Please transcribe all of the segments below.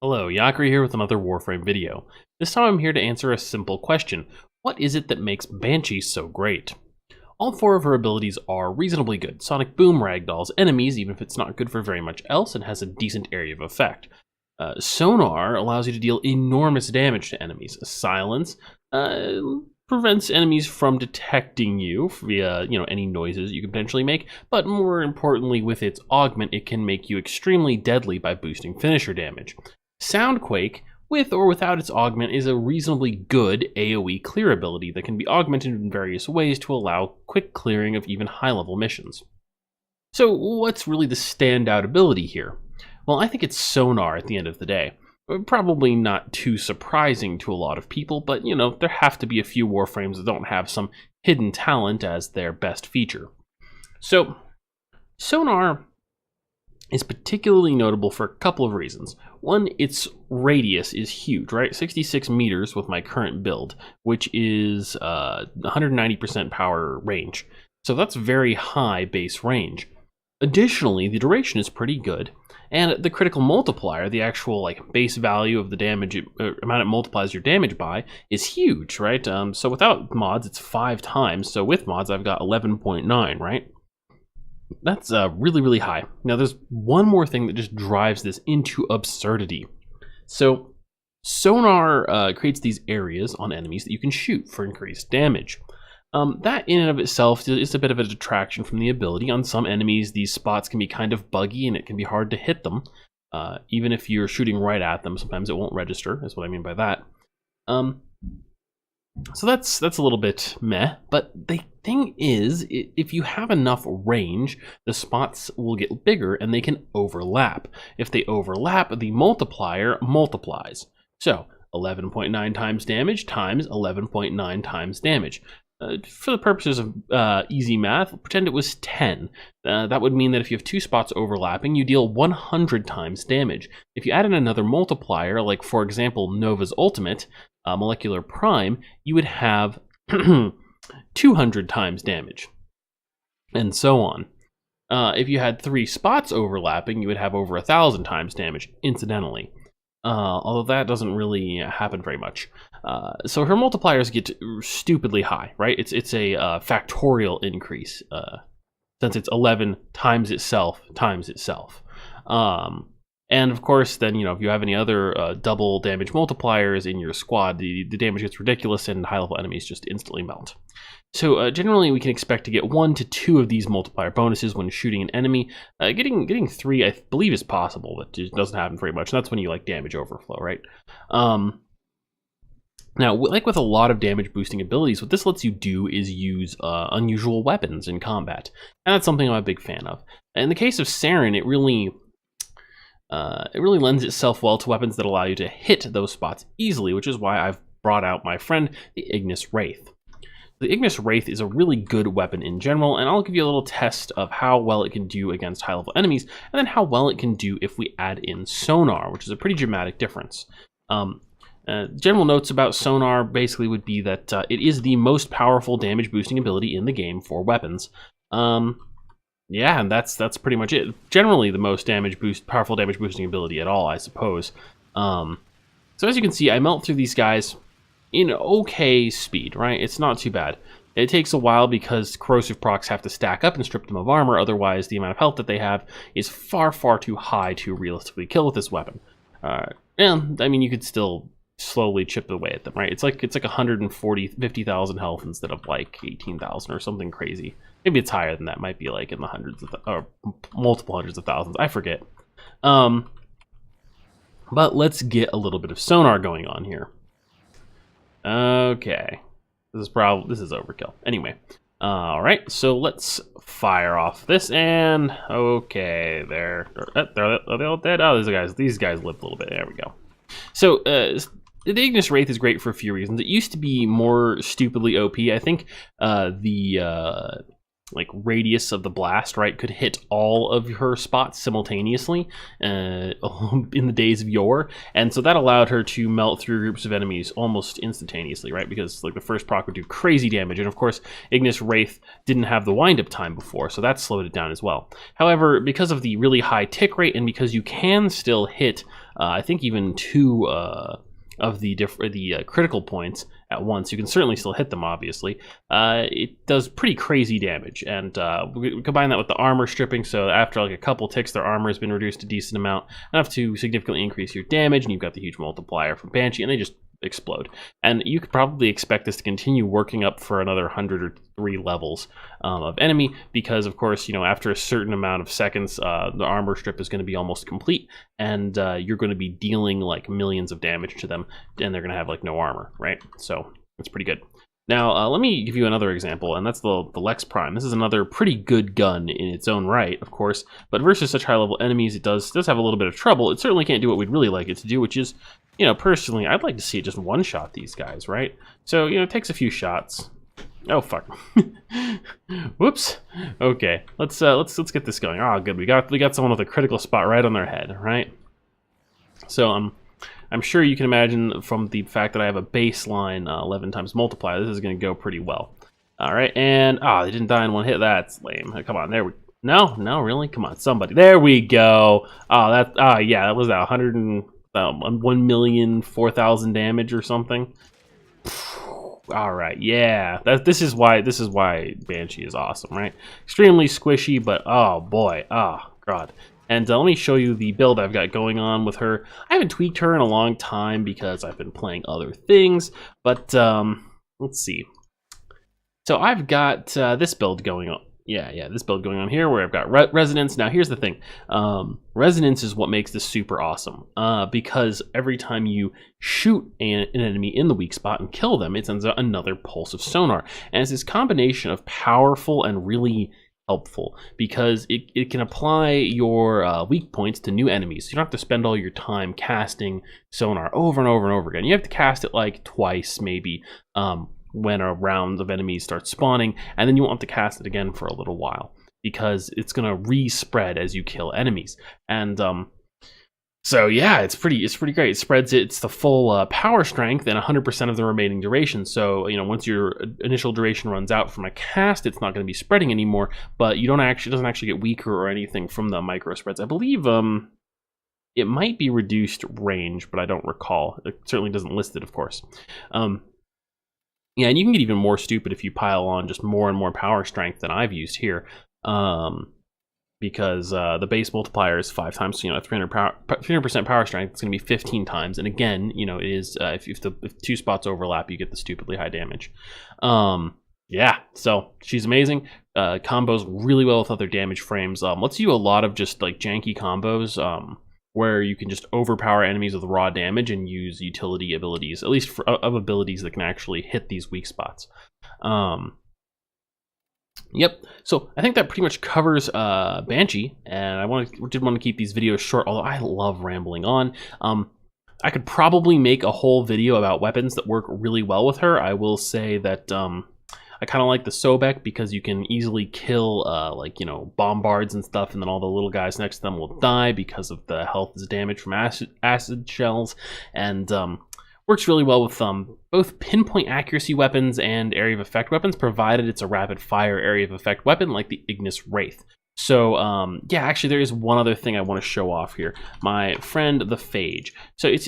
Hello, Yakri here with another Warframe video. This time I'm here to answer a simple question. What is it that makes Banshee so great? All four of her abilities are reasonably good. Sonic Boom ragdolls enemies, even if it's not good for very much else, and has a decent area of effect. Sonar allows you to deal enormous damage to enemies. Silence prevents enemies from detecting you via, any noises you can potentially make, but more importantly, with its augment, it can make you extremely deadly by boosting finisher damage. Soundquake, with or without its augment, is a reasonably good AoE clear ability that can be augmented in various ways to allow quick clearing of even high-level missions. So what's really the standout ability here? Well, I think it's Sonar at the end of the day. Probably not too surprising to a lot of people, but there have to be a few Warframes that don't have some hidden talent as their best feature. So, Sonar is particularly notable for a couple of reasons. One, its radius is huge, right? 66 meters with my current build, which is 190% power range. So that's very high base range. Additionally, the duration is pretty good, and the critical multiplier, the actual base value of the damage, amount it multiplies your damage by, is huge, right? So without mods, it's 5 times. So with mods, I've got 11.9, right? That's really, really high. Now, there's one more thing that just drives this into absurdity. So, Sonar creates these areas on enemies that you can shoot for increased damage. That in and of itself is a bit of a detraction from the ability. On some enemies, these spots can be kind of buggy and it can be hard to hit them. Even if you're shooting right at them, sometimes it won't register, is what I mean by that. So that's a little bit meh, but the thing is, if you have enough range, the spots will get bigger and they can overlap. If they overlap, the multiplier multiplies. So 11.9 times damage times 11.9 times damage. For the purposes of easy math, pretend it was 10. That would mean that if you have 2 spots overlapping, you deal 100 times damage. If you add in another multiplier, like for example Nova's ultimate, Molecular Prime, you would have 200 times damage, and so on. If you had 3 spots overlapping, you would have over 1,000 times damage, incidentally. Although that doesn't really happen very much. So her multipliers get stupidly high, right? It's a factorial increase, since it's 11 times itself times itself. And of course, then, if you have any other double damage multipliers in your squad, the damage gets ridiculous and high-level enemies just instantly melt. So generally, we can expect to get 1 to 2 of these multiplier bonuses when shooting an enemy. Getting 3, I believe, is possible, but it doesn't happen very much. And that's when you damage overflow, right? Now, like with a lot of damage boosting abilities, what this lets you do is use unusual weapons in combat. And that's something I'm a big fan of. In the case of Saren, it really lends itself well to weapons that allow you to hit those spots easily, which is why I've brought out my friend, the Ignis Wraith. The Ignis Wraith is a really good weapon in general, and I'll give you a little test of how well it can do against high-level enemies, and then how well it can do if we add in Sonar, which is a pretty dramatic difference. General notes about Sonar basically would be that it is the most powerful damage-boosting ability in the game for weapons. Yeah, and that's pretty much it. Generally, the most powerful damage boosting ability at all, I suppose. So as you can see, I melt through these guys in okay speed, right? It's not too bad. It takes a while because corrosive procs have to stack up and strip them of armor. Otherwise, the amount of health that they have is far, far too high to realistically kill with this weapon. And I mean, you could still slowly chip away at them, right? It's like 50,000 health instead of 18,000 or something crazy. Maybe it's higher than that. Might be in the hundreds of or multiple hundreds of thousands. I forget. But let's get a little bit of Sonar going on here. Okay, this is overkill. Anyway, all right. So let's fire off this, and okay, they're all dead. Oh, these guys lived a little bit. There we go. So the Ignis Wraith is great for a few reasons. It used to be more stupidly OP. I think the radius of the blast, right, could hit all of her spots simultaneously in the days of yore, and so that allowed her to melt through groups of enemies almost instantaneously, right, because the first proc would do crazy damage, and of course Ignis Wraith didn't have the wind-up time before, so that slowed it down as well. However, because of the really high tick rate, and because you can still hit I think even 2 of the critical points at once. You can certainly still hit them, obviously. It does pretty crazy damage, and we combine that with the armor stripping, so after like a couple ticks, their armor has been reduced a decent amount, enough to significantly increase your damage, and you've got the huge multiplier from Banshee, and they just explode. And you could probably expect this to continue working up for another 100 or 3 levels of enemy, because of course, you know, after a certain amount of seconds, the armor strip is going to be almost complete, and you're going to be dealing like millions of damage to them, and they're going to have like no armor, right? So it's pretty good. Now, let me give you another example, and that's the Lex Prime. This is another pretty good gun in its own right, of course, but versus such high-level enemies, it does have a little bit of trouble. It certainly can't do what we'd really like it to do, which is, you know, personally, I'd like to see it just one-shot these guys, right? So, you know, it takes a few shots. Oh, fuck. Whoops. Okay, let's get this going. Oh, good. We got someone with a critical spot right on their head, right? So, I'm sure you can imagine from the fact that I have a baseline 11 times multiplier, this is going to go pretty well. All right, and they didn't die in one hit. That's lame. Come on, there we. No, really. Come on, somebody. There we go. Yeah, that was that 1,004,000 damage or something. All right, yeah. This is why Banshee is awesome, right? Extremely squishy, but oh boy, oh god. And let me show you the build I've got going on with her. I haven't tweaked her in a long time because I've been playing other things, but let's see. So I've got this build going on. Yeah, this build going on here where I've got Resonance. Now here's the thing. Resonance is what makes this super awesome because every time you shoot an enemy in the weak spot and kill them, it sends out another pulse of sonar. And it's this combination of powerful and really helpful because it can apply your weak points to new enemies. So you don't have to spend all your time casting sonar over and over and over again. You have to cast it like twice maybe when a round of enemies starts spawning, and then you won't have to cast it again for a little while because it's going to re-spread as you kill enemies. And so yeah, it's pretty great. It spreads it's the full power strength and 100% of the remaining duration. So, you know, once your initial duration runs out from a cast, it's not going to be spreading anymore, but it doesn't actually get weaker or anything from the micro spreads. I believe it might be reduced range, but I don't recall. It certainly doesn't list it, of course. Yeah, and you can get even more stupid if you pile on just more and more power strength than I've used here. Because the base multiplier is 5 times, you know, 300% power strength, it's going to be 15 times. And again, you know, it is if 2 spots overlap, you get the stupidly high damage. Yeah, so she's amazing. Combos really well with other damage frames. Lets you a lot of just like janky combos where you can just overpower enemies with raw damage and use utility abilities, at least of abilities that can actually hit these weak spots. Yep, so I think that pretty much covers Banshee, and I did want to keep these videos short, although I love rambling on. I could probably make a whole video about weapons that work really well with her. I will say that I kind of like the Sobek because you can easily kill like, you know, bombards and stuff, and then all the little guys next to them will die because of the health is damaged from acid shells, and works really well with both pinpoint accuracy weapons and area of effect weapons, provided it's a rapid fire area of effect weapon like the Ignis Wraith. So yeah, actually there is one other thing I want to show off here. My friend the Phage. So it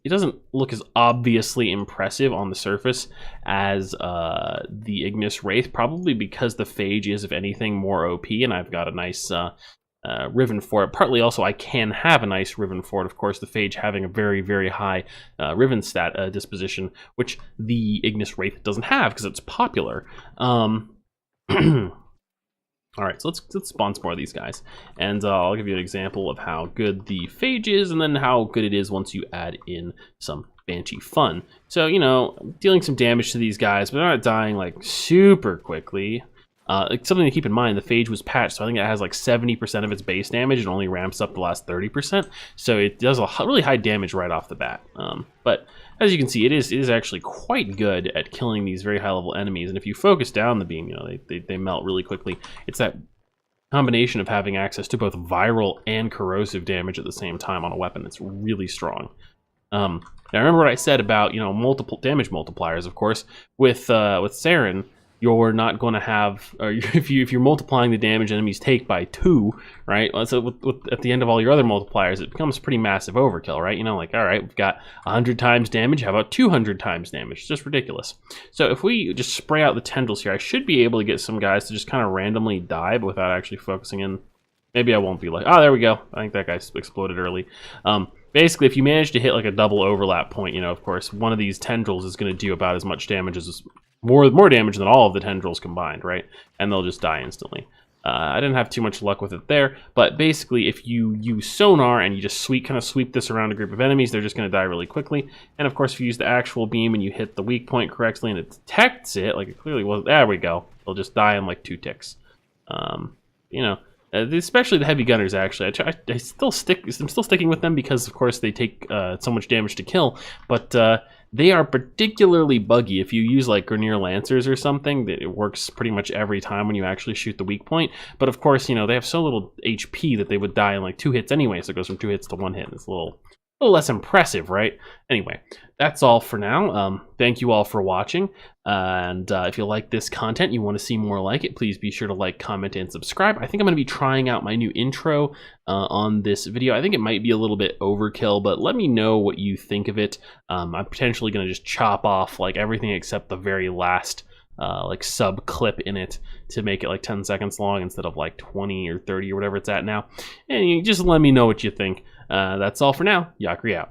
doesn't look as obviously impressive on the surface as the Ignis Wraith, probably because the Phage is, if anything, more OP, and I've got a nice Riven for it. Partly also I can have a nice Riven for it, of course, the Phage having a very, very high Riven stat disposition, which the Ignis Wraith doesn't have because it's popular. Alright, so let's spawn some more of these guys, and I'll give you an example of how good the Phage is, and then how good it is once you add in some Banshee fun. So, you know, dealing some damage to these guys, but they're not dying like super quickly. Something to keep in mind, the Phage was patched, so I think it has like 70% of its base damage and only ramps up the last 30%, so it does a really high damage right off the bat. But as you can see, it is actually quite good at killing these very high level enemies, and if you focus down the beam, you know, they melt really quickly. It's that combination of having access to both viral and corrosive damage at the same time on a weapon. It's really strong. Now remember what I said about, you know, multiple damage multipliers, of course. With Saren, you're not going to have, or if you're multiplying the damage enemies take by 2, right? So at the end of all your other multipliers, it becomes pretty massive overkill, right? You know, like, all right, we've got 100 times damage. How about 200 times damage? It's just ridiculous. So if we just spray out the tendrils here, I should be able to get some guys to just kind of randomly die, but without actually focusing in. Maybe I won't be like, oh, there we go. I think that guy exploded early. Basically, if you manage to hit like a double overlap point, you know, of course, one of these tendrils is going to do about as much damage as more damage than all of the tendrils combined, right? And they'll just die instantly. I didn't have too much luck with it there, but basically, if you use Sonar and you just kind of sweep this around a group of enemies, they're just going to die really quickly. And of course, if you use the actual beam and you hit the weak point correctly and it detects it, like it clearly wasn't, there we go. They'll just die in like 2 ticks. You know. Especially the heavy gunners, actually. I'm still sticking with them because, of course, they take so much damage to kill. But they are particularly buggy. If you use like Grineer Lancers or something, it works pretty much every time when you actually shoot the weak point. But of course, you know, they have so little HP that they would die in like 2 hits anyway. So it goes from 2 hits to 1 hit. It's a little less impressive, right? Anyway, that's all for now. Thank you all for watching. And if you like this content, you want to see more like it, please be sure to like, comment, and subscribe. I think I'm going to be trying out my new intro on this video. I think it might be a little bit overkill, but let me know what you think of it. I'm potentially going to just chop off like everything except the very last like sub clip in it to make it like 10 seconds long instead of like 20 or 30 or whatever it's at now. And you just let me know what you think. That's all for now. Yakri out.